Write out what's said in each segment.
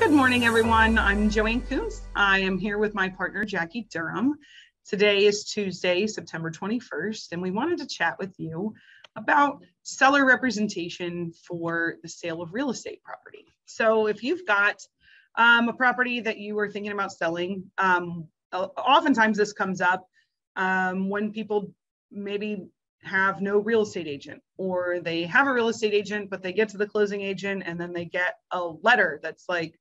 Good morning, everyone. I'm Joanne Koontz. I am here with my partner, Jackie Durham. Today is Tuesday, September 21st, and we wanted to chat with you about seller representation for the sale of real estate property. So if you've got a property that you are thinking about selling, oftentimes this comes up when people maybe have no real estate agent, or they have a real estate agent, but they get to the closing agent and then they get a letter that's like,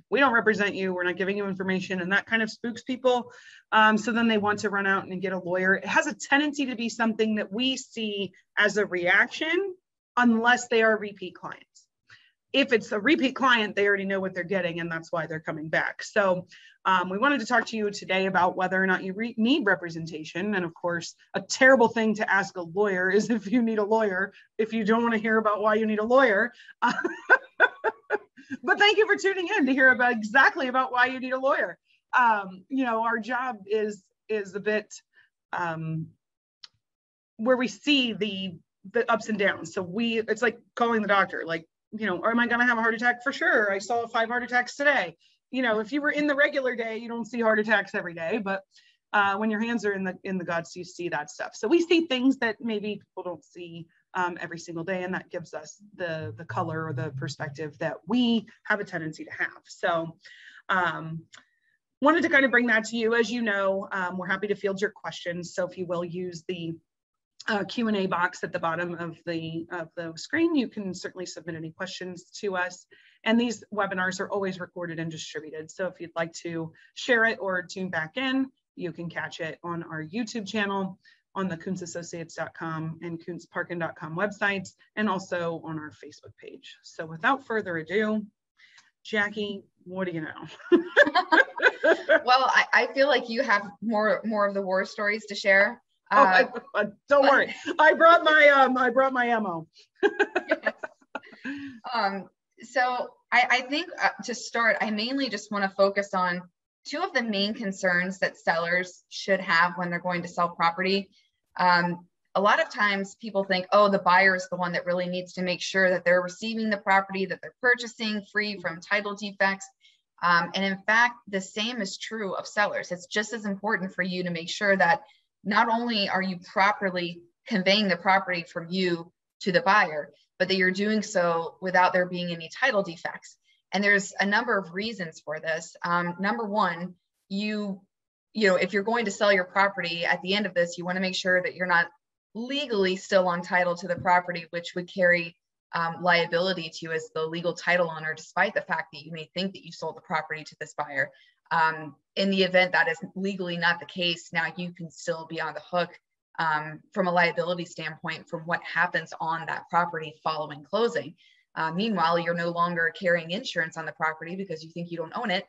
we don't represent you, we're not giving you information, and that kind of spooks people. So then they want to run out and get a lawyer. It has a tendency to be something that we see as a reaction unless they are repeat clients. If it's a repeat client, they already know what they're getting, and that's why they're coming back. So we wanted to talk to you today about whether or not you need representation. And of course, a terrible thing to ask a lawyer is if you need a lawyer, if you don't want to hear about why you need a lawyer. But thank you for tuning in to hear about exactly about why you need a lawyer. Our job is a bit where we see the ups and downs. So it's like calling the doctor, like, or am I going to have a heart attack? For sure. I saw 5 heart attacks today. If you were in the regular day, you don't see heart attacks every day, but when your hands are in the guts, you see that stuff. So we see things that maybe people don't see every single day, and that gives us the color or the perspective that we have a tendency to have. So wanted to kind of bring that to you. As you know, we're happy to field your questions. So if you will use the Q&A box at the bottom of the screen, you can certainly submit any questions to us. And these webinars are always recorded and distributed. So if you'd like to share it or tune back in, you can catch it on our YouTube channel, on the KoontzAssociates.com and KoontzParkin.com websites, and also on our Facebook page. So without further ado, Jackie, what do you know? Well, I feel like you have more of the war stories to share. Don't worry. I brought my ammo. So I think to start, I mainly just want to focus on 2 of the main concerns that sellers should have when they're going to sell property. A lot of times people think, oh, the buyer is the one that really needs to make sure that they're receiving the property that they're purchasing free from title defects. And in fact, the same is true of sellers. It's just as important for you to make sure that not only are you properly conveying the property from you to the buyer, but that you're doing so without there being any title defects. And there's a number of reasons for this. Number one, if you're going to sell your property, at the end of this, you want to make sure that you're not legally still on title to the property, which would carry liability to you as the legal title owner, despite the fact that you may think that you sold the property to this buyer. In the event that is legally not the case, now you can still be on the hook from a liability standpoint from what happens on that property following closing. Meanwhile, you're no longer carrying insurance on the property because you think you don't own it,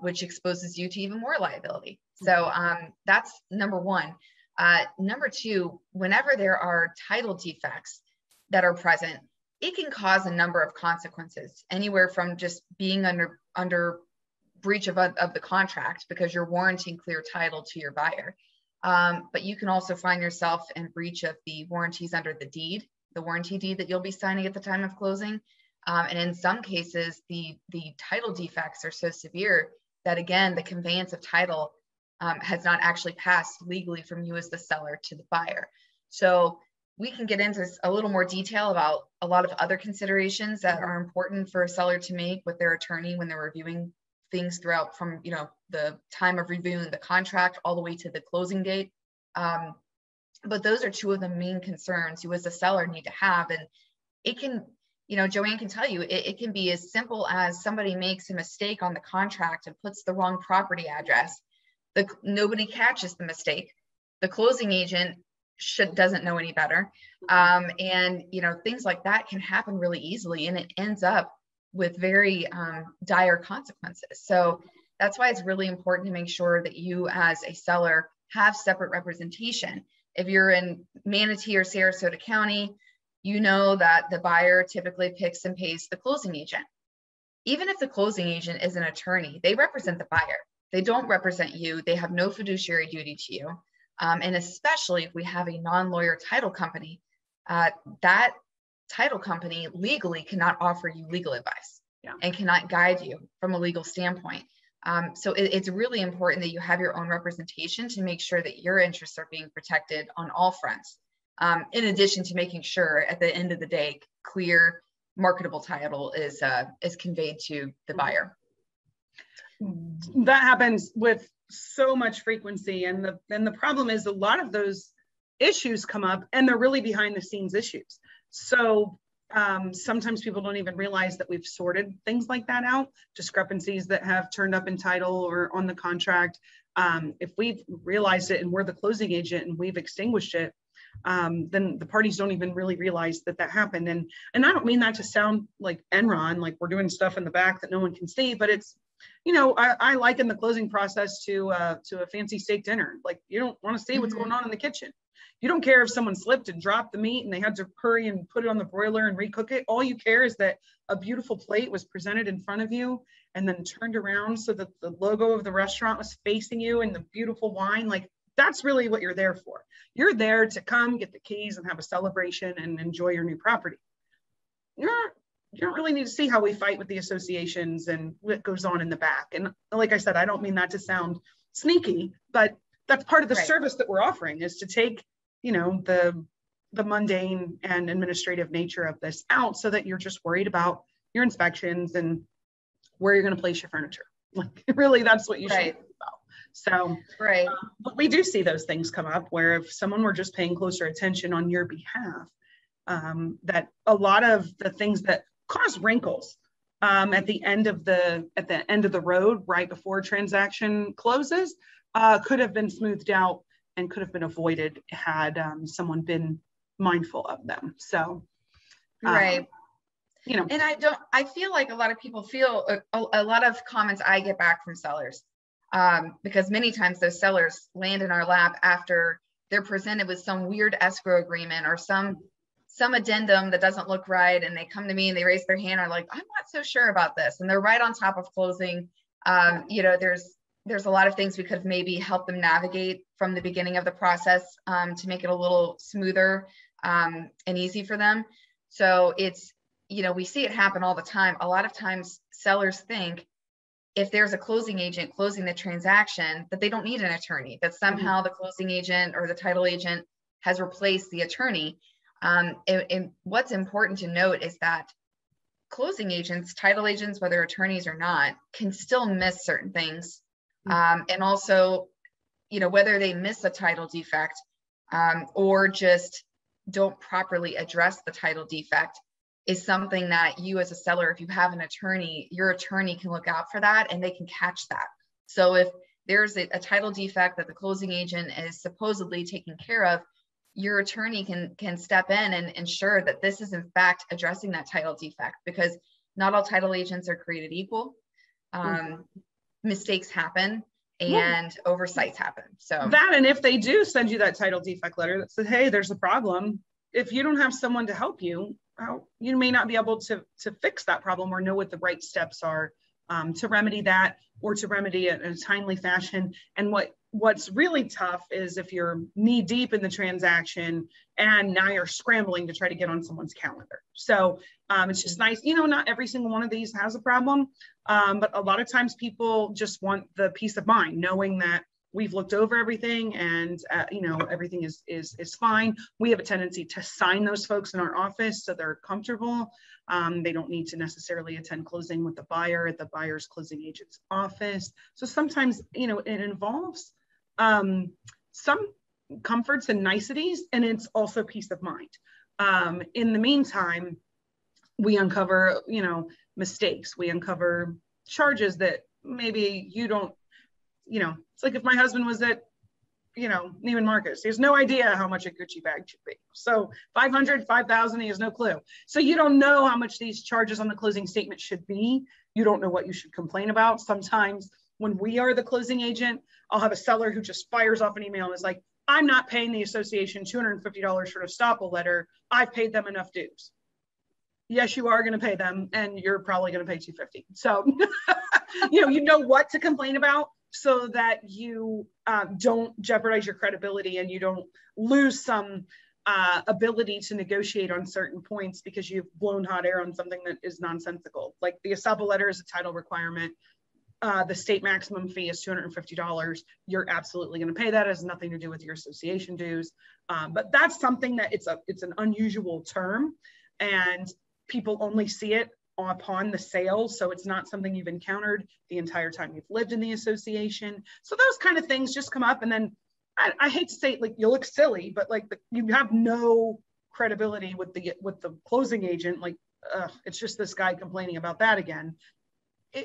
which exposes you to even more liability. So that's number one. Number two, whenever there are title defects that are present, it can cause a number of consequences, anywhere from just being under breach of the contract because you're warranting clear title to your buyer. But you can also find yourself in breach of the warranties under the deed, the warranty deed that you'll be signing at the time of closing. And in some cases, the title defects are so severe that, again, the conveyance of title has not actually passed legally from you as the seller to the buyer. So we can get into a little more detail about a lot of other considerations that are important for a seller to make with their attorney when they're reviewing things throughout from the time of reviewing the contract all the way to the closing date. But those are 2 of the main concerns you as a seller need to have. And it can, Joanne can tell you, it can be as simple as somebody makes a mistake on the contract and puts the wrong property address. Nobody catches the mistake. The closing agent doesn't know any better. And things like that can happen really easily, and it ends up with very dire consequences. So that's why it's really important to make sure that you as a seller have separate representation. If you're in Manatee or Sarasota County, you know that the buyer typically picks and pays the closing agent. Even if the closing agent is an attorney, they represent the buyer. They don't represent you. They have no fiduciary duty to you. And especially if we have a non-lawyer title company, that title company legally cannot offer you legal advice. and cannot guide you from a legal standpoint. So it's really important that you have your own representation to make sure that your interests are being protected on all fronts. In addition to making sure at the end of the day, clear, marketable title is conveyed to the buyer. That happens with so much frequency, and the problem is a lot of those issues come up and they're really behind the scenes issues. So sometimes people don't even realize that we've sorted things like that out, discrepancies that have turned up in title or on the contract. If we've realized it and we're the closing agent and we've extinguished it, then the parties don't even really realize that happened. And I don't mean that to sound like Enron, like we're doing stuff in the back that no one can see, but it's, I liken the closing process to a fancy steak dinner. Like, you don't want to see what's going on in the kitchen. You don't care if someone slipped and dropped the meat and they had to hurry and put it on the broiler and recook it. All you care is that a beautiful plate was presented in front of you and then turned around so that the logo of the restaurant was facing you and the beautiful wine. Like, that's really what you're there for. You're there to come get the keys and have a celebration and enjoy your new property. You don't really need to see how we fight with the associations and what goes on in the back. And like I said, I don't mean that to sound sneaky, but that's part of the service that we're offering, is to take, the mundane and administrative nature of this out so that you're just worried about your inspections and where you're going to place your furniture. Like, really, that's what you should think about. So, but we do see those things come up where if someone were just paying closer attention on your behalf, that a lot of the things that cause wrinkles at the end of the road, right before transaction closes, could have been smoothed out and could have been avoided had someone been mindful of them. So, and I feel like a lot of people feel a lot of comments I get back from sellers, because many times those sellers land in our lap after they're presented with some weird escrow agreement or some addendum that doesn't look right, and they come to me and they raise their hand and are like, I'm not so sure about this, and they're right on top of closing. There's a lot of things we could have maybe helped them navigate from the beginning of the process to make it a little smoother and easy for them. So it's, we see it happen all the time. A lot of times sellers think if there's a closing agent closing the transaction, that they don't need an attorney, that somehow the closing agent or the title agent has replaced the attorney. And what's important to note is that closing agents, title agents, whether attorneys or not, can still miss certain things. And also, whether they miss a title defect or just don't properly address the title defect is something that you as a seller, if you have an attorney, your attorney can look out for that and they can catch that. So if there's a title defect that the closing agent is supposedly taking care of, your attorney can step in and ensure that this is in fact addressing that title defect, because not all title agents are created equal. Mistakes happen and oversights happen. So that, and if they do send you that title defect letter that says, hey, there's a problem, if you don't have someone to help you, you may not be able to fix that problem or know what the right steps are to remedy that, or to remedy it in a timely fashion. And what's really tough is if you're knee deep in the transaction and now you're scrambling to try to get on someone's calendar. So it's just nice, not every single one of these has a problem, but a lot of times people just want the peace of mind knowing that we've looked over everything and everything is fine. We have a tendency to sign those folks in our office so they're comfortable. They don't need to necessarily attend closing with the buyer at the buyer's closing agent's office. So sometimes, it involves some comforts and niceties, and it's also peace of mind. In the meantime, we uncover, mistakes. We uncover charges that maybe you don't, it's like if my husband was at, Neiman Marcus, he has no idea how much a Gucci bag should be. So 500, 5,000, he has no clue. So you don't know how much these charges on the closing statement should be. You don't know what you should complain about. Sometimes when we are the closing agent, I'll have a seller who just fires off an email and is like, I'm not paying the association $250 for an estoppel letter. I've paid them enough dues. Yes, you are going to pay them, and you're probably going to pay $250. So, you know what to complain about, so that you don't jeopardize your credibility and you don't lose some ability to negotiate on certain points because you've blown hot air on something that is nonsensical. Like the estoppel letter is a title requirement. The state maximum fee is $250. You're absolutely going to pay that. It has nothing to do with your association dues. But that's something that it's an unusual term, and people only see it upon the sale. So it's not something you've encountered the entire time you've lived in the association. So those kind of things just come up, and then I hate to say it, like, you look silly, but like you have no credibility with the closing agent. Like, it's just this guy complaining about that again.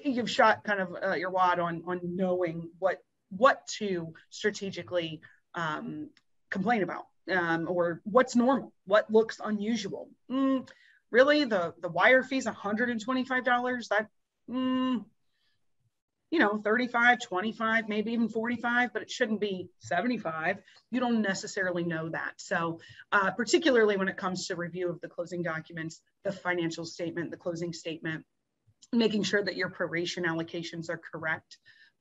You've shot kind of your wad on knowing what to strategically complain about, or what's normal, what looks unusual. Really, the wire fees $125. That 35, 25, maybe even 45, but it shouldn't be 75. You don't necessarily know that. So particularly when it comes to review of the closing documents, the financial statement, the closing statement, making sure that your proration allocations are correct.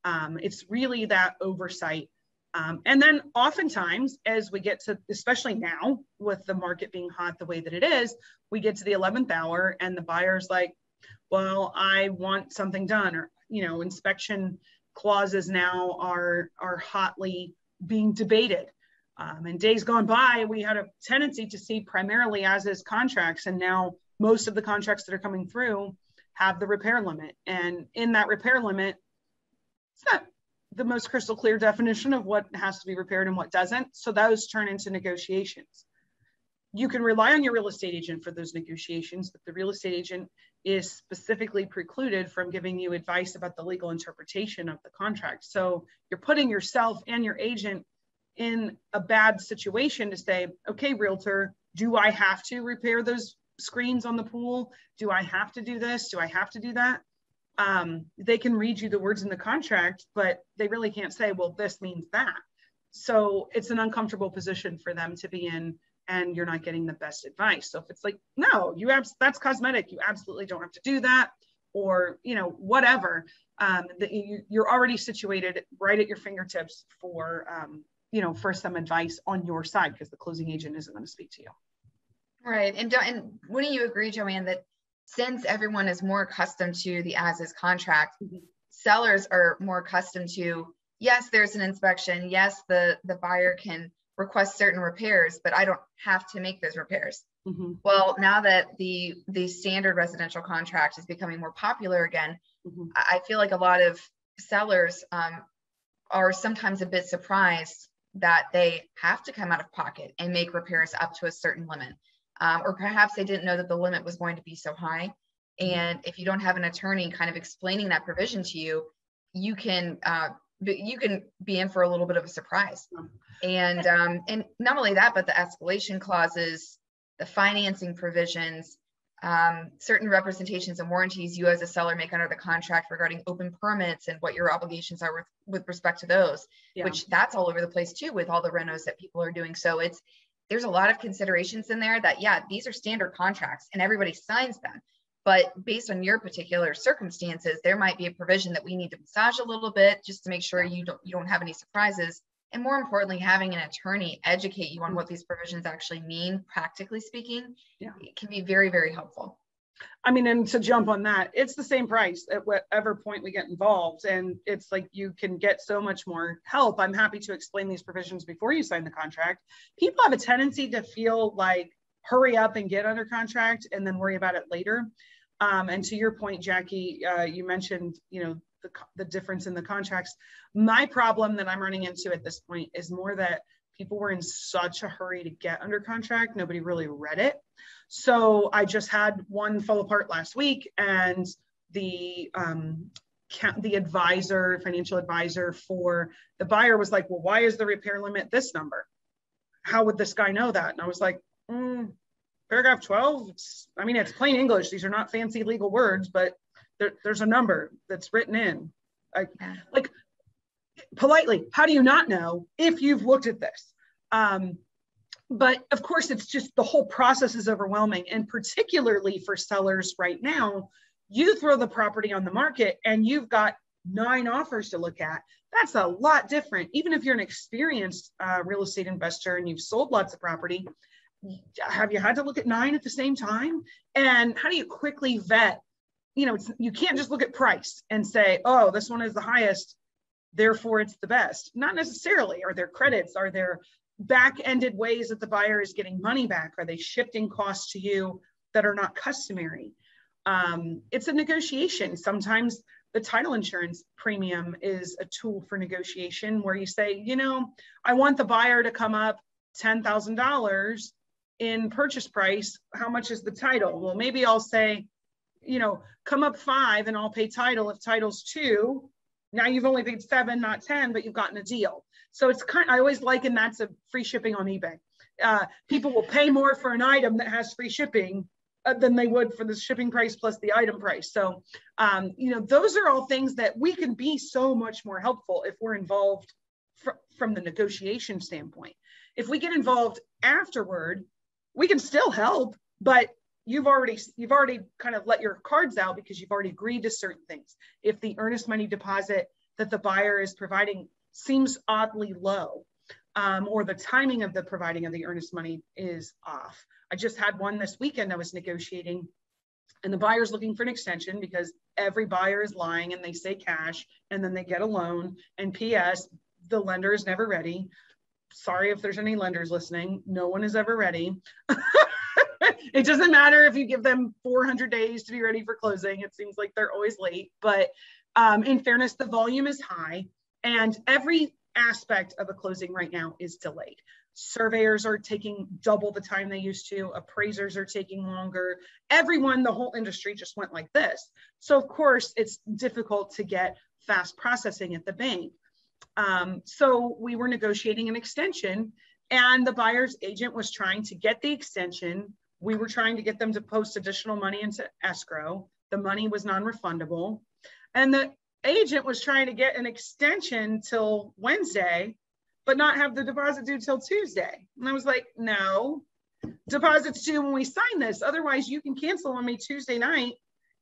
It's really that oversight. And then oftentimes, as we get to, especially now with the market being hot the way that it is, we get to the 11th hour and the buyer's like, well, I want something done, or inspection clauses now are hotly being debated. And days gone by, we had a tendency to see primarily as-is contracts, and now most of the contracts that are coming through have the repair limit. And in that repair limit, it's not the most crystal clear definition of what has to be repaired and what doesn't. So those turn into negotiations. You can rely on your real estate agent for those negotiations, but the real estate agent is specifically precluded from giving you advice about the legal interpretation of the contract. So you're putting yourself and your agent in a bad situation to say, okay, realtor, do I have to repair those screens on the pool? Do I have to do this? Do I have to do that? They can read you the words in the contract, but they really can't say, well, this means that. So it's an uncomfortable position for them to be in, and you're not getting the best advice. So if it's like, no, that's cosmetic, you absolutely don't have to do that, or whatever, you're already situated right at your fingertips for for some advice on your side, because the closing agent isn't going to speak to you. Right. And wouldn't you agree, Joanne, that since everyone is more accustomed to the as-is contract, sellers are more accustomed to, yes, there's an inspection. Yes, the buyer can request certain repairs, but I don't have to make those repairs. Well, now that the standard residential contract is becoming more popular again, I feel like a lot of sellers are sometimes a bit surprised that they have to come out of pocket and make repairs up to a certain limit. Or perhaps they didn't know that the limit was going to be so high. And if you don't have an attorney kind of explaining that provision to you, you can be in for a little bit of a surprise. And not only that, but the escalation clauses, the financing provisions, certain representations and warranties you as a seller make under the contract regarding open permits and what your obligations are with respect to those, which that's all over the place too with all the renos that people are doing. So there's a lot of considerations in there that, these are standard contracts and everybody signs them. But based on your particular circumstances, there might be a provision that we need to massage a little bit just to make sure you don't have any surprises. And more importantly, having an attorney educate you on what these provisions actually mean, practically speaking, it can be very, very helpful. I mean, and to jump on that, it's the same price at whatever point we get involved. And it's like, you can get so much more help. I'm happy to explain these provisions before you sign the contract. People have a tendency to feel like, hurry up and get under contract and then worry about it later. And to your point, Jackie, you mentioned, the difference in the contracts. My problem that I'm running into at this point is more that people were in such a hurry to get under contract. Nobody really read it. So I just had one fall apart last week, and the advisor, financial advisor for the buyer was like, well, why is the repair limit this number? How would this guy know that? And I was like, paragraph 12, it's plain English. These are not fancy legal words, but there's a number that's written in. Like, politely, how do you not know if you've looked at this? But of course, it's just the whole process is overwhelming. And particularly for sellers right now, you throw the property on the market and you've got 9 offers to look at. That's a lot different. Even if you're an experienced real estate investor and you've sold lots of property, have you had to look at 9 at the same time? And how do you quickly vet? You can't just look at price and say, oh, this one is the highest, therefore it's the best. Not necessarily. Are there credits? Are there back-ended ways that the buyer is getting money back? Are they shifting costs to you that are not customary? It's a negotiation. Sometimes the title insurance premium is a tool for negotiation where you say, I want the buyer to come up $10,000 in purchase price. How much is the title? Well, maybe I'll say, come up 5 and I'll pay title. If title's 2, now you've only paid 7, not 10, but you've gotten a deal. So it's I always liken that to free shipping on eBay. People will pay more for an item that has free shipping than they would for the shipping price plus the item price. So, those are all things that we can be so much more helpful if we're involved from the negotiation standpoint. If we get involved afterward, we can still help, but you've already kind of let your cards out because you've already agreed to certain things. If the earnest money deposit that the buyer is providing seems oddly low, or the timing of the providing of the earnest money is off. I just had one this weekend. I was negotiating and the buyer's looking for an extension because every buyer is lying and they say cash and then they get a loan, and PS, the lender is never ready. Sorry if there's any lenders listening. No one is ever ready. It doesn't matter if you give them 400 days to be ready for closing. It seems like they're always late, but in fairness, the volume is high and every aspect of a closing right now is delayed. Surveyors are taking double the time they used to. Appraisers are taking longer. Everyone, the whole industry just went like this. So of course it's difficult to get fast processing at the bank. So we were negotiating an extension and the buyer's agent was trying to get the extension. We were trying to get them to post additional money into escrow. The money was non-refundable. And the agent was trying to get an extension till Wednesday, but not have the deposit due till Tuesday. And I was like, no, deposit's due when we sign this. Otherwise you can cancel on me Tuesday night.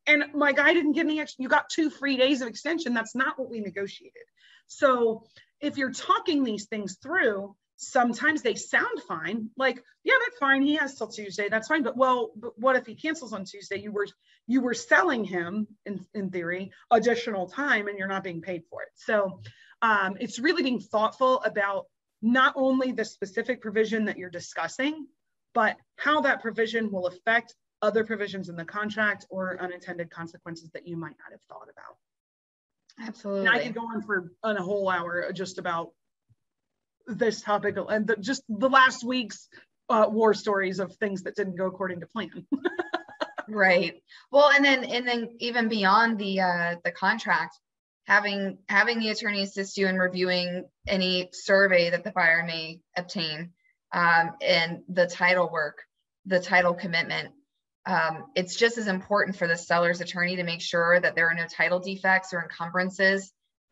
And my guy didn't get any extra, you got 2 free days of extension. That's not what we negotiated. So if you're talking these things through, sometimes they sound fine. Like, yeah, that's fine. He has till Tuesday. That's fine. But what if he cancels on Tuesday? You were selling him in theory, additional time and you're not being paid for it. So it's really being thoughtful about not only the specific provision that you're discussing, but how that provision will affect other provisions in the contract or unintended consequences that you might not have thought about. Absolutely. And I could go on for a whole hour just about this topic and just the last week's war stories of things that didn't go according to plan. Right. Well, and then even beyond the contract, having the attorney assist you in reviewing any survey that the buyer may obtain, and the title work, the title commitment. It's just as important for the seller's attorney to make sure that there are no title defects or encumbrances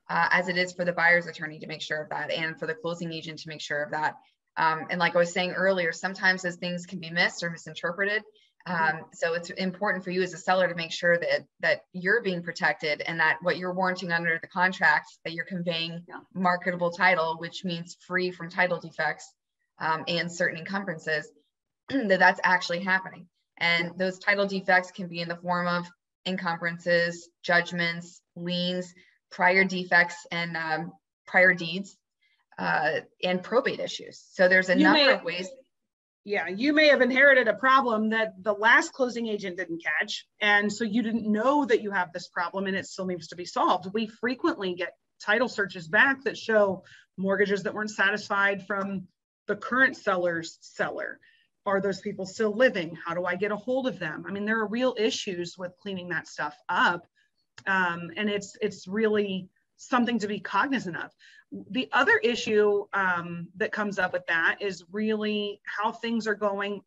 as it is for the buyer's attorney to make sure of that, and for the closing agent to make sure of that. And like I was saying earlier, sometimes those things can be missed or misinterpreted. So it's important for you as a seller to make sure that you're being protected and that what you're warranting under the contract, that you're conveying marketable title, which means free from title defects and certain encumbrances, that's actually happening. And those title defects can be in the form of encumbrances, judgments, liens, prior defects, and prior deeds, and probate issues. So there's a number of ways. Yeah, you may have inherited a problem that the last closing agent didn't catch. And so you didn't know that you have this problem and it still needs to be solved. We frequently get title searches back that show mortgages that weren't satisfied from the current seller's seller. Are those people still living? How do I get a hold of them? I mean, there are real issues with cleaning that stuff up. And it's really something to be cognizant of. The other issue that comes up with that is really how things are going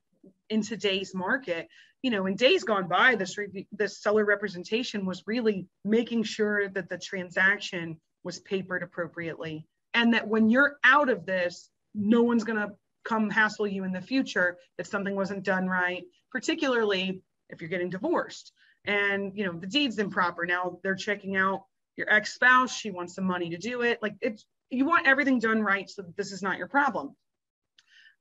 in today's market. You know, in days gone by, this seller representation was really making sure that the transaction was papered appropriately, and that when you're out of this, no one's going to come hassle you in the future that something wasn't done right, particularly if you're getting divorced and, you know, the deed's improper. Now they're checking out your ex-spouse. She wants some money to do it. Like, you want everything done right so that this is not your problem.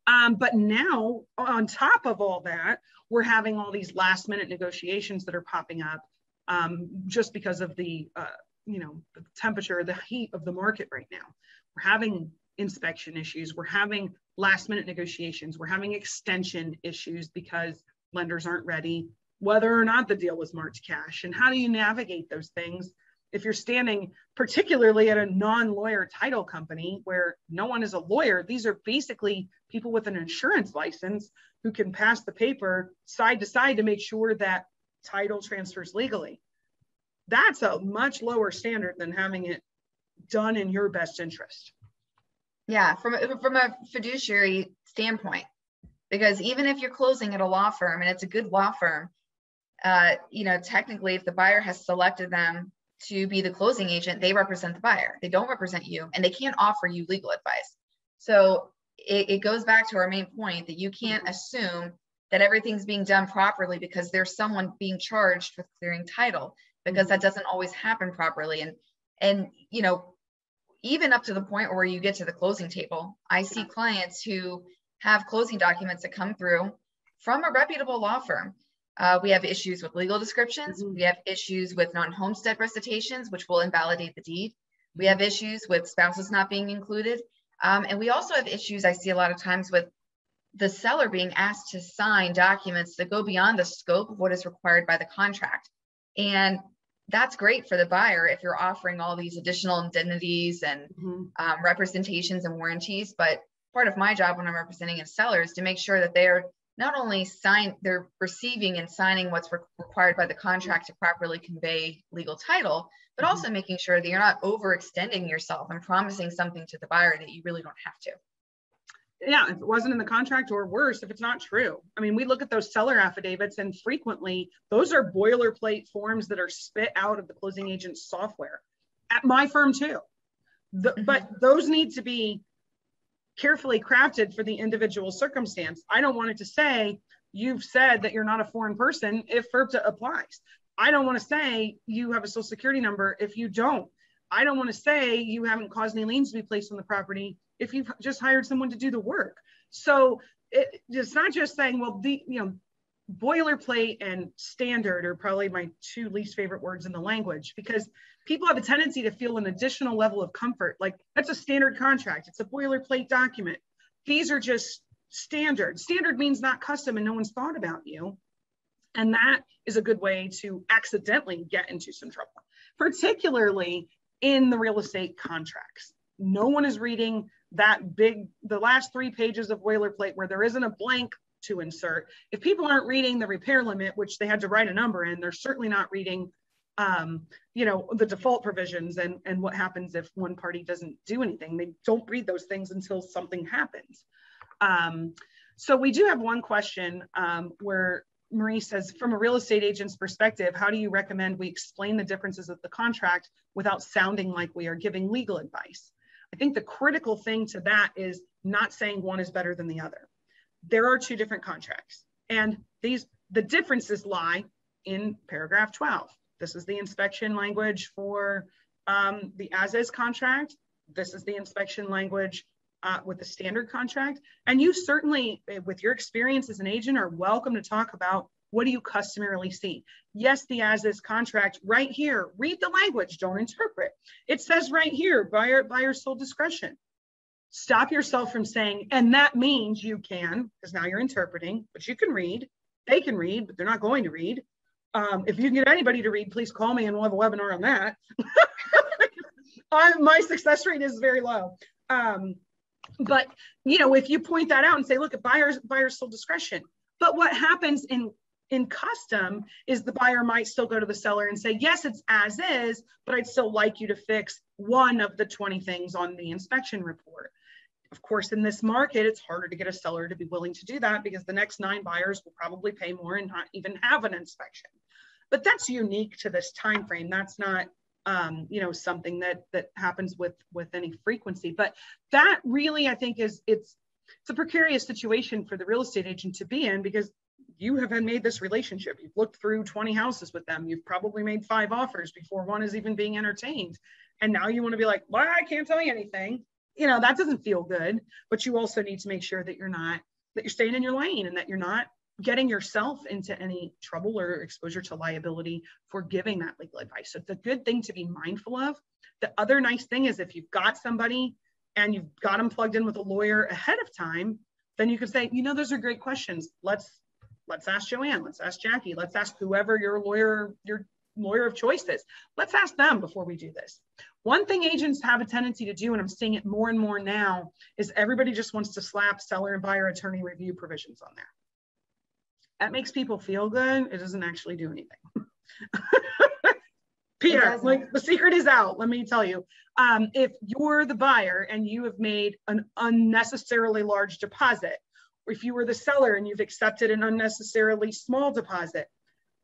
But now on top of all that, we're having all these last minute negotiations that are popping up just because of the, the temperature, the heat of the market right now. We're having inspection issues. We're having last minute negotiations. We're having extension issues because lenders aren't ready, whether or not the deal was marked cash. And how do you navigate those things if you're standing particularly at a non-lawyer title company where no one is a lawyer? These are basically people with an insurance license who can pass the paper side to side to make sure that title transfers legally. That's a much lower standard than having it done in your best interest. Yeah, from a fiduciary standpoint, because even if you're closing at a law firm and it's a good law firm, technically if the buyer has selected them to be the closing agent, they represent the buyer. They don't represent you, and they can't offer you legal advice. So it goes back to our main point that you can't assume that everything's being done properly because there's someone being charged with clearing title, because that doesn't always happen properly. And even up to the point where you get to the closing table, I see clients who have closing documents that come through from a reputable law firm. We have issues with legal descriptions. We have issues with non-homestead recitations, which will invalidate the deed. We have issues with spouses not being included. And we also have issues I see a lot of times with the seller being asked to sign documents that go beyond the scope of what is required by the contract. And that's great for the buyer if you're offering all these additional indemnities and representations and warranties. But part of my job when I'm representing a seller is to make sure that they're not only they're receiving and signing what's required by the contract to properly convey legal title, but also making sure that you're not overextending yourself and promising something to the buyer that you really don't have to. Yeah, if it wasn't in the contract, or worse, if it's not true. I mean, we look at those seller affidavits, and frequently those are boilerplate forms that are spit out of the closing agent's software. At my firm too. But those need to be carefully crafted for the individual circumstance. I don't want it to say, you've said that you're not a foreign person if FIRPTA applies. I don't want to say you have a social security number if you don't. I don't want to say you haven't caused any liens to be placed on the property if you've just hired someone to do the work. So it's not just saying, well, boilerplate and standard are probably my two least favorite words in the language, because people have a tendency to feel an additional level of comfort. Like, that's a standard contract. It's a boilerplate document. These are just standard. Standard means not custom, and no one's thought about you. And that is a good way to accidentally get into some trouble, particularly in the real estate contracts. No one is reading the last 3 pages of boilerplate where there isn't a blank to insert. If people aren't reading the repair limit, which they had to write a number in, they're certainly not reading the default provisions and what happens if one party doesn't do anything. They don't read those things until something happens. So we do have one question where Marie says, from a real estate agent's perspective, how do you recommend we explain the differences of the contract without sounding like we are giving legal advice? I think the critical thing to that is not saying one is better than the other. There are 2 different contracts, and the differences lie in paragraph 12. This is the inspection language for the as-is contract. This is the inspection language with the standard contract. And you certainly, with your experience as an agent, are welcome to talk about, what do you customarily see? Yes, the as-is contract right here, read the language, don't interpret. It says right here, buyer's sole discretion. Stop yourself from saying, and that means you can, because now you're interpreting, but you can read. They can read, but they're not going to read. If you can get anybody to read, please call me and we'll have a webinar on that. My success rate is very low. But if you point that out and say, look at buyer's sole discretion. But what happens in custom is the buyer might still go to the seller and say, yes, it's as is, but I'd still like you to fix one of the 20 things on the inspection report. Of course, in this market, it's harder to get a seller to be willing to do that because the next 9 buyers will probably pay more and not even have an inspection. But that's unique to this time frame. That's not something that happens with any frequency. But that really, I think, it's a precarious situation for the real estate agent to be in, because you have made this relationship. You've looked through 20 houses with them. You've probably made 5 offers before one is even being entertained. And now you want to be like, well, I can't tell you anything. you know, that doesn't feel good, but you also need to make sure that you're staying in your lane and that you're not getting yourself into any trouble or exposure to liability for giving that legal advice. So it's a good thing to be mindful of. The other nice thing is if you've got somebody and you've got them plugged in with a lawyer ahead of time, then you can say, you know, those are great questions. Let's ask Joanne, let's ask Jackie, let's ask whoever your lawyer of choice is. Let's ask them before we do this. One thing agents have a tendency to do, and I'm seeing it more and more now, is everybody just wants to slap seller and buyer attorney review provisions on there. That makes people feel good. It doesn't actually do anything. Peter, like the secret is out. Let me tell you, if you're the buyer and you have made an unnecessarily large deposit, or if you were the seller and you've accepted an unnecessarily small deposit,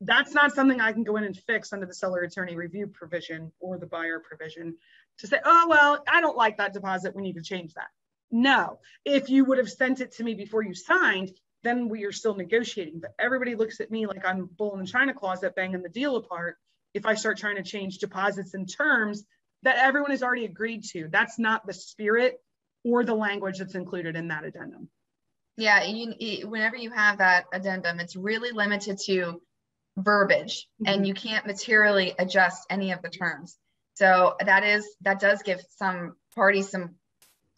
that's not something I can go in and fix under the seller attorney review provision or the buyer provision to say, oh, well, I don't like that deposit. We need to change that. No, if you would have sent it to me before you signed, then we are still negotiating. But everybody looks at me like I'm bull in the china closet banging the deal apart if I start trying to change deposits and terms that everyone has already agreed to. That's not the spirit or the language that's included in that addendum. Yeah, whenever you have that addendum, it's really limited to verbiage, and you can't materially adjust any of the terms. So that does give some parties some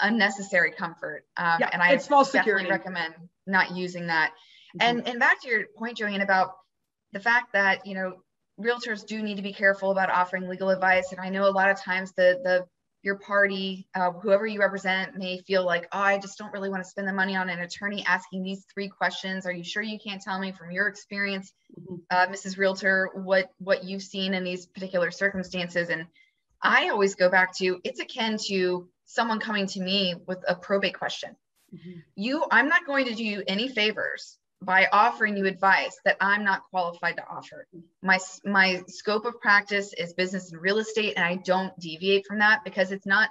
unnecessary comfort. And I definitely recommend not using that. And back to your point, Joanne, about the fact that, you know, realtors do need to be careful about offering legal advice. And I know a lot of times your party, whoever you represent, may feel like, oh, I just don't really want to spend the money on an attorney asking these 3 questions. Are you sure you can't tell me from your experience, Mrs. Realtor, what you've seen in these particular circumstances? And I always go back to, it's akin to someone coming to me with a probate question. I'm not going to do you any favors by offering you advice that I'm not qualified to offer. My scope of practice is business and real estate, and I don't deviate from that, because it's not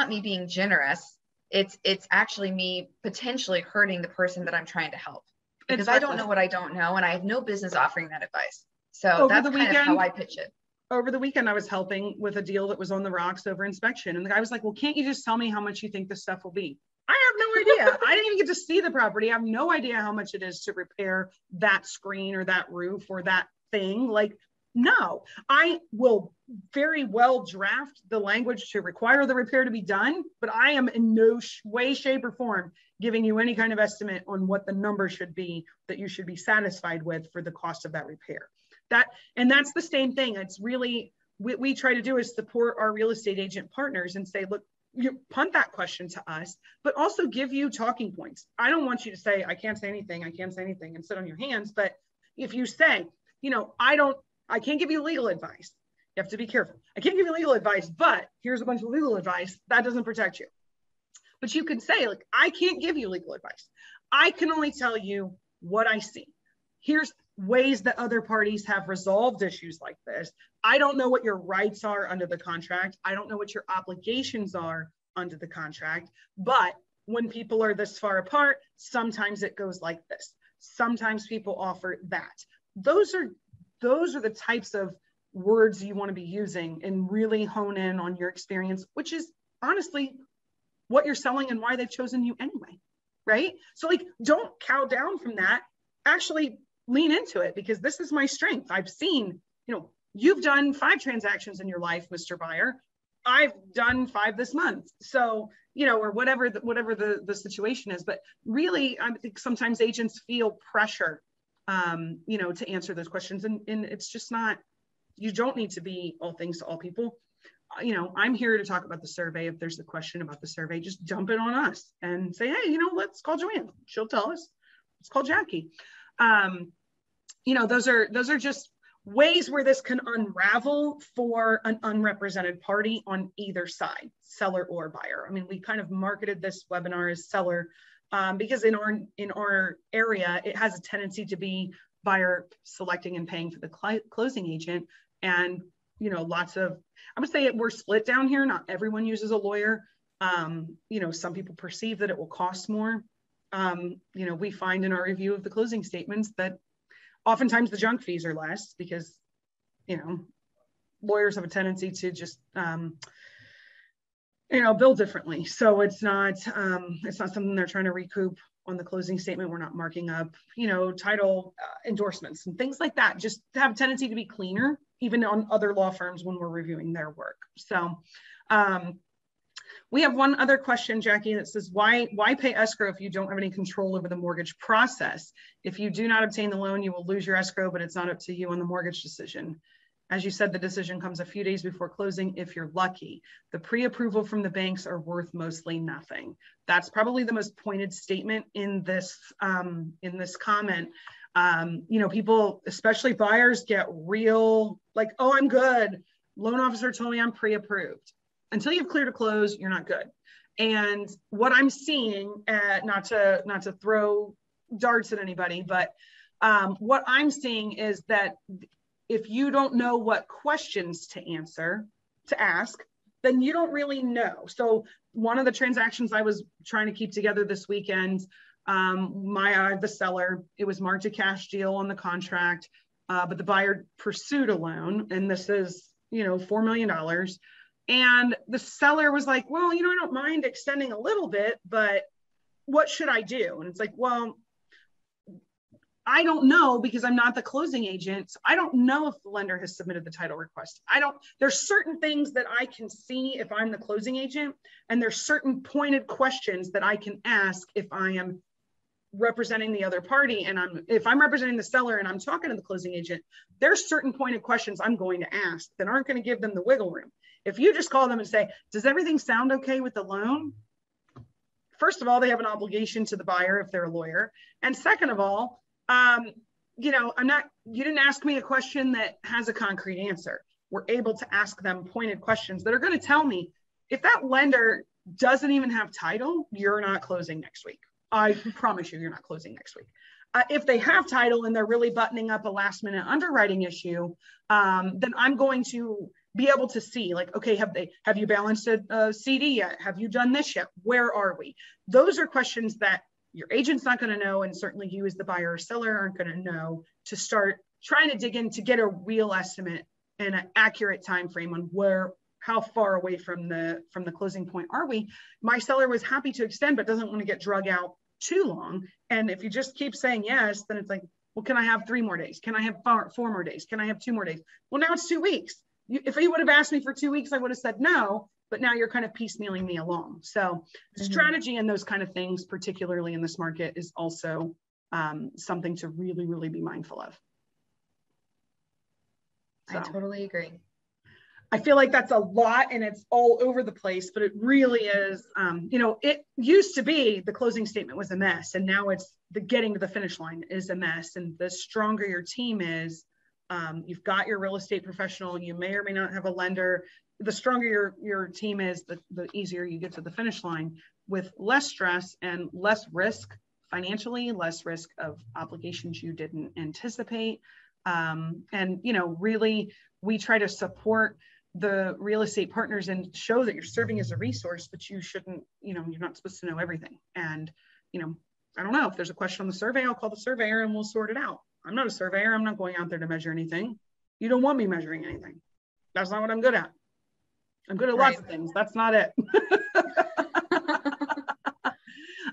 me being generous. It's actually me potentially hurting the person that I'm trying to help, because I don't know what I don't know, and I have no business offering that advice. So that's kind of how I pitch it. Over the weekend, I was helping with a deal that was on the rocks over inspection. And the guy was like, well, can't you just tell me how much you think this stuff will be? I have no idea. I didn't even get to see the property. I have no idea how much it is to repair that screen or that roof or that thing. Like, no, I will very well draft the language to require the repair to be done, but I am in no way, shape, or form giving you any kind of estimate on what the number should be that you should be satisfied with for the cost of that repair. That's the same thing. It's really, what we try to do is support our real estate agent partners and say, look, you punt that question to us, but also give you talking points. I don't want you to say, I can't say anything, and sit on your hands. But if you say, you know, I can't give you legal advice. You have to be careful. I can't give you legal advice, but here's a bunch of legal advice that doesn't protect you. But you can say, like, I can't give you legal advice. I can only tell you what I see. Here's ways that other parties have resolved issues like this. I don't know what your rights are under the contract. I don't know what your obligations are under the contract. But when people are this far apart, sometimes it goes like this. Sometimes people offer that. Those are the types of words you want to be using and really hone in on your experience, which is honestly what you're selling and why they've chosen you anyway, right? So like, don't cow down from that. Actually lean into it, because this is my strength. I've seen, you know, you've done 5 transactions in your life, Mr. Buyer. I've done 5 this month. So, you know, or whatever the situation is. But really, I think sometimes agents feel pressure, you know, to answer those questions. And it's just not, you don't need to be all things to all people. You know, I'm here to talk about the survey. If there's a question about the survey, just dump it on us and say, hey, you know, let's call Joanne. She'll tell us. Let's call Jackie. You know, those are just ways where this can unravel for an unrepresented party on either side, seller or buyer. I mean, we kind of marketed this webinar as seller because in our area, it has a tendency to be buyer selecting and paying for the closing agent. And, you know, I would say we're split down here. Not everyone uses a lawyer. You know, some people perceive that it will cost more. You know, we find in our review of the closing statements that oftentimes the junk fees are less because, you know, lawyers have a tendency to just bill differently. So it's not something they're trying to recoup on the closing statement. We're not marking up, title endorsements and things like that. Just have a tendency to be cleaner, even on other law firms when we're reviewing their work. So we have one other question, Jackie, that says, why pay escrow if you don't have any control over the mortgage process? If you do not obtain the loan, you will lose your escrow, but it's not up to you on the mortgage decision. As you said, the decision comes a few days before closing if you're lucky. The pre-approval from the banks are worth mostly nothing. That's probably the most pointed statement in this comment. People, especially buyers, get real like, oh, I'm good. Loan officer told me I'm pre-approved. Until you've cleared a close, you're not good. And what I'm seeing, not to throw darts at anybody, but what I'm seeing is that if you don't know what questions to ask, then you don't really know. So one of the transactions I was trying to keep together this weekend, the seller, it was marked a cash deal on the contract, but the buyer pursued a loan, and this is, $4 million. And the seller was like, well, I don't mind extending a little bit, but what should I do? And it's like, well, I don't know because I'm not the closing agent. So I don't know if the lender has submitted the title request. There's certain things that I can see if I'm the closing agent, and there's certain pointed questions that I can ask if I am representing the other party. And if I'm representing the seller and I'm talking to the closing agent, there's certain pointed questions I'm going to ask that aren't going to give them the wiggle room. If you just call them and say, does everything sound okay with the loan? First of all, they have an obligation to the buyer if they're a lawyer. And second of all, you didn't ask me a question that has a concrete answer. We're able to ask them pointed questions that are going to tell me if that lender doesn't even have title, you're not closing next week. I promise you're not closing next week. If they have title and they're really buttoning up a last minute underwriting issue, then I'm going to be able to see, like, okay, have you balanced a CD yet? Have you done this yet? Where are we? Those are questions that your agent's not going to know, and certainly you as the buyer or seller aren't going to know, to start trying to dig in to get a real estimate and an accurate time frame on how far away from the closing point are we. My seller was happy to extend, but doesn't want to get drug out too long. And if you just keep saying yes, then it's like, well, can I have 3 more days? Can I have 4 more days? Can I have 2 more days? Well, now it's 2 weeks. If you would have asked me for 2 weeks, I would have said no, but now you're kind of piecemealing me along. So strategy and those kind of things, particularly in this market, is also something to really, really be mindful of. So, I totally agree. I feel like that's a lot and it's all over the place, but it really is, it used to be the closing statement was a mess, and now it's the getting to the finish line is a mess. And the stronger your team is, you've got your real estate professional, you may or may not have a lender. The stronger your team is, the easier you get to the finish line with less stress and less risk financially, less risk of obligations you didn't anticipate. And, really, we try to support the real estate partners and show that you're serving as a resource, but you shouldn't, you're not supposed to know everything. And, I don't know, if there's a question on the survey, I'll call the surveyor and we'll sort it out. I'm not a surveyor. I'm not going out there to measure anything. You don't want me measuring anything. That's not what I'm good at. I'm good at lots of things. That's not it.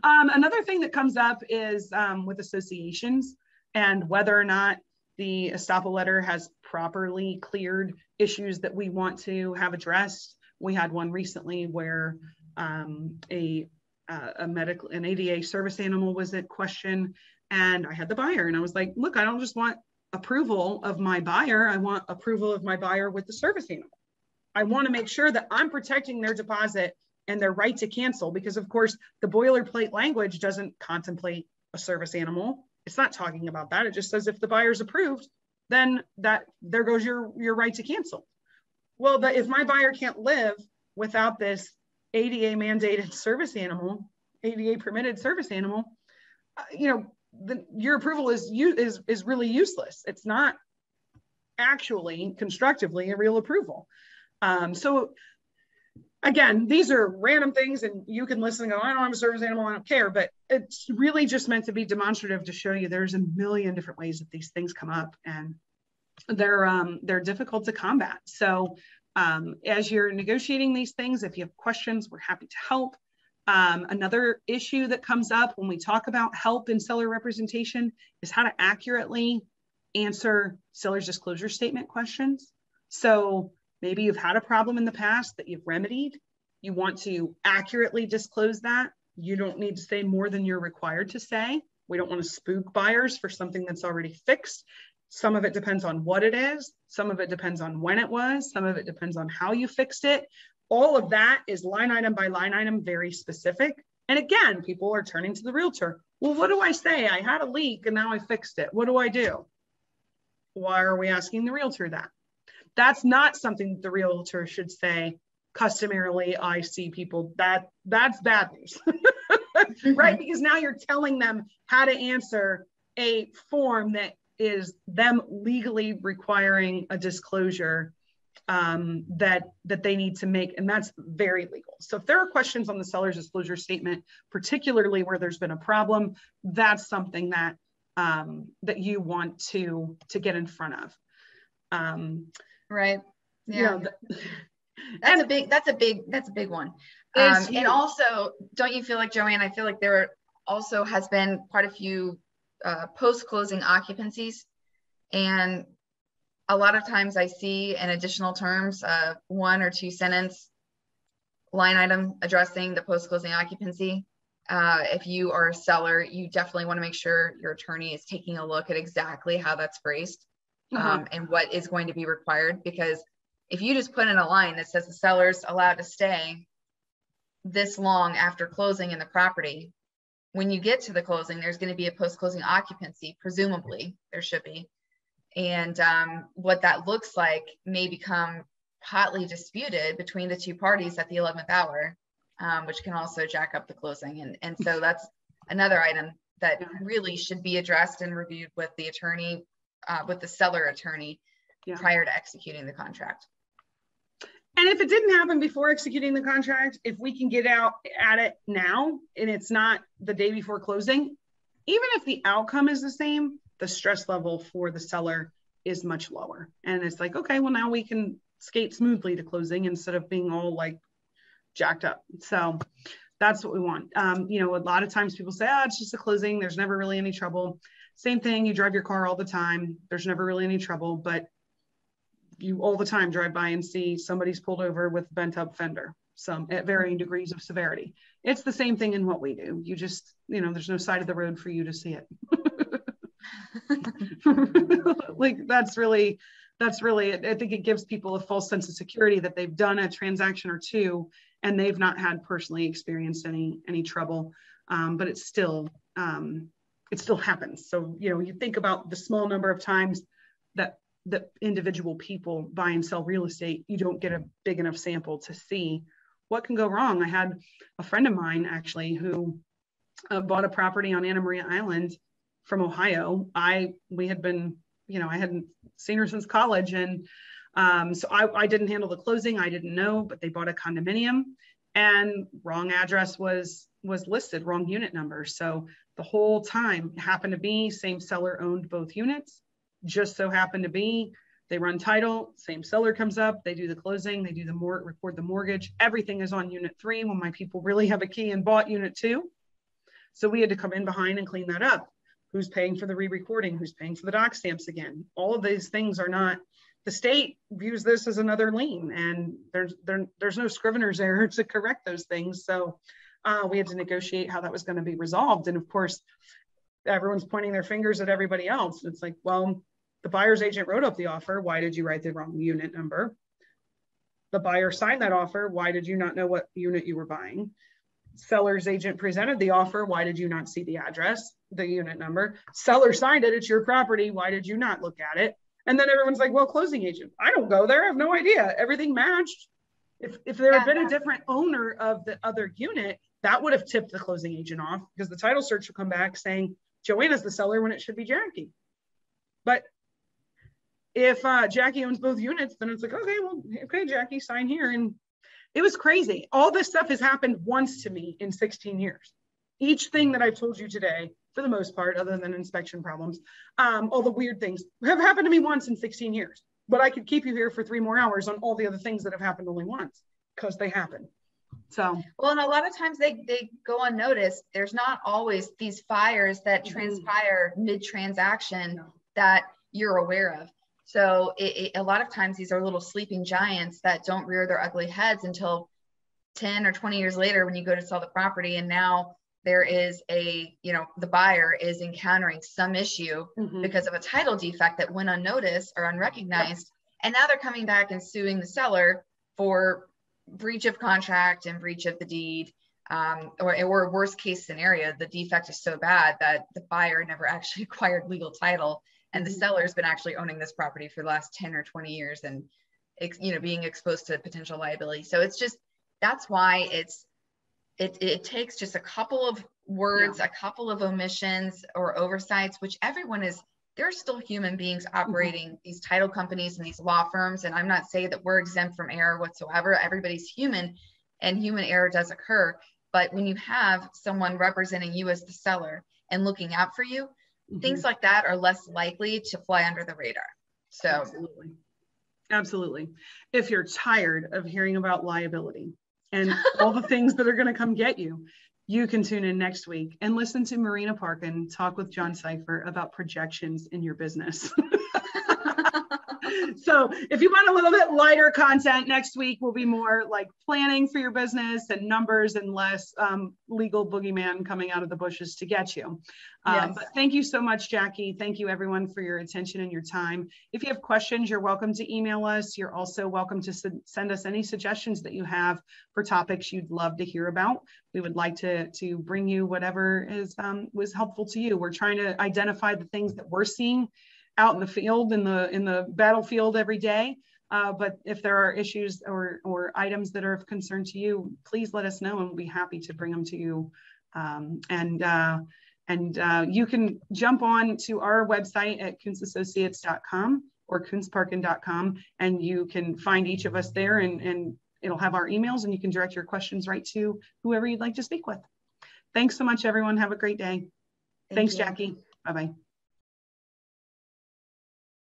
Another thing that comes up is with associations and whether or not the estoppel letter has properly cleared issues that we want to have addressed. We had one recently where an ADA service animal was at question, and I had the buyer, and I was like, look, I don't just want approval of my buyer. I want approval of my buyer with the service animal. I want to make sure that I'm protecting their deposit and their right to cancel, because of course the boilerplate language doesn't contemplate a service animal. It's not talking about that. It just says if the buyer's approved, then there goes your right to cancel. Well, if my buyer can't live without this ADA mandated service animal, ADA permitted service animal, your approval is really useless. It's not actually constructively a real approval. So again, these are random things, and you can listen and go, I don't have a service animal, I don't care, but it's really just meant to be demonstrative to show you there's a million different ways that these things come up, and they're difficult to combat. So As you're negotiating these things, if you have questions, we're happy to help. Another issue that comes up when we talk about help in seller representation is how to accurately answer seller's disclosure statement questions. So maybe you've had a problem in the past that you've remedied. You want to accurately disclose that. You don't need to say more than you're required to say. We don't want to spook buyers for something that's already fixed. Some of it depends on what it is. Some of it depends on when it was. Some of it depends on how you fixed it. All of that is line item by line item, very specific. And again, people are turning to the realtor. Well, what do I say? I had a leak and now I fixed it. What do I do? Why are we asking the realtor that? That's not something that the realtor should say. Customarily, I see people that's bad news, right? Because now you're telling them how to answer a form that is them legally requiring a disclosure that they need to make, and that's very legal. So if there are questions on the seller's disclosure statement, particularly where there's been a problem, that's something that that you want to get in front of. Right. Yeah. You know, that's a big one. And also, don't you feel like, Joanne, I feel like there also has been quite a few post-closing occupancies, and a lot of times I see in additional terms, 1 or 2 sentence line item addressing the post-closing occupancy. If you are a seller, you definitely want to make sure your attorney is taking a look at exactly how that's phrased and what is going to be required. Because if you just put in a line that says the seller's allowed to stay this long after closing in the property, when you get to the closing, there's going to be a post-closing occupancy, presumably there should be. And what that looks like may become hotly disputed between the two parties at the 11th hour, which can also jack up the closing. And so that's another item that really should be addressed and reviewed with the attorney, with the seller attorney prior to executing the contract. And if it didn't happen before executing the contract, if we can get out at it now and it's not the day before closing, even if the outcome is the same, the stress level for the seller is much lower. And it's like, okay, well, now we can skate smoothly to closing instead of being all like jacked up. So that's what we want. You know, a lot of times people say, oh, it's just a closing. There's never really any trouble. Same thing. You drive your car all the time. There's never really any trouble, but you all the time drive by and see somebody's pulled over with bent up fender, some at varying degrees of severity. It's the same thing in what we do. You just, you know, there's no side of the road for you to see it. Like that's really, I think it gives people a false sense of security that they've done a transaction or two and they've not had personally experienced any trouble. But it still happens. So, you know, you think about the small number of times that the individual people buy and sell real estate, you don't get a big enough sample to see what can go wrong. I had a friend of mine actually who bought a property on Anna Maria Island from Ohio. We had been, you know, I hadn't seen her since college. And so I didn't handle the closing. I didn't know, but they bought a condominium and wrong address was listed, wrong unit number. So the whole time it happened to be same seller owned both units. Just so happened to be, they run title, same seller comes up, they do the closing, they do the record the mortgage. Everything is on unit 3 when my people really have a key and bought unit 2. So we had to come in behind and clean that up. Who's paying for the re-recording? Who's paying for the doc stamps again? All of these things are not, the state views this as another lien, and there's no scrivener's error to correct those things. So we had to negotiate how that was going to be resolved. And of course, everyone's pointing their fingers at everybody else. It's like, well, the buyer's agent wrote up the offer. Why did you write the wrong unit number? The buyer signed that offer. Why did you not know what unit you were buying? Seller's agent presented the offer. Why did you not see the address, the unit number? Seller signed it. It's your property. Why did you not look at it? And then everyone's like, well, closing agent, I don't go there. I have no idea. Everything matched. If there had been a different owner of the other unit, that would have tipped the closing agent off, because the title search will come back saying Joanna's the seller when it should be Jackie. But if Jackie owns both units, then it's like, okay, Jackie, sign here. And it was crazy. All this stuff has happened once to me in 16 years. Each thing that I've told you today, for the most part, other than inspection problems, all the weird things have happened to me once in 16 years. but I could keep you here for 3 more hours on all the other things that have happened only once, because they happen. So, well, and a lot of times they go unnoticed. There's not always these fires that transpire mid-transaction that you're aware of. So a lot of times these are little sleeping giants that don't rear their ugly heads until 10 or 20 years later when you go to sell the property. And now there is the buyer is encountering some issue because of a title defect that went unnoticed or unrecognized. And now they're coming back and suing the seller for breach of contract and breach of the deed, or worst case scenario, the defect is so bad that the buyer never actually acquired legal title, and the seller's been actually owning this property for the last 10 or 20 years and being exposed to potential liability. So it's just, that's why it takes just a couple of words, a couple of omissions or oversights, which they're still human beings operating these title companies and these law firms. And I'm not saying that we're exempt from error whatsoever. Everybody's human, and human error does occur. But when you have someone representing you as the seller and looking out for you, things like that are less likely to fly under the radar. So Absolutely. If you're tired of hearing about liability and all the things that are going to come get you, you can tune in next week and listen to Marina Parkin talk with John Cipher about projections in your business. So if you want a little bit lighter content, next week will be more like planning for your business and numbers and less legal boogeyman coming out of the bushes to get you. But thank you so much, Jackie. Thank you everyone for your attention and your time. If you have questions, you're welcome to email us. You're also welcome to send us any suggestions that you have for topics you'd love to hear about. We would like to bring you whatever was helpful to you. We're trying to identify the things that we're seeing out in the field, in the battlefield every day. But if there are issues or items that are of concern to you, please let us know and we'll be happy to bring them to you. And you can jump on to our website at KoontzAssociates.com or KoontzParkin.com, and you can find each of us there, and it'll have our emails, and you can direct your questions right to whoever you'd like to speak with. Thanks so much, everyone. Have a great day. Thanks, Jackie. Bye-bye.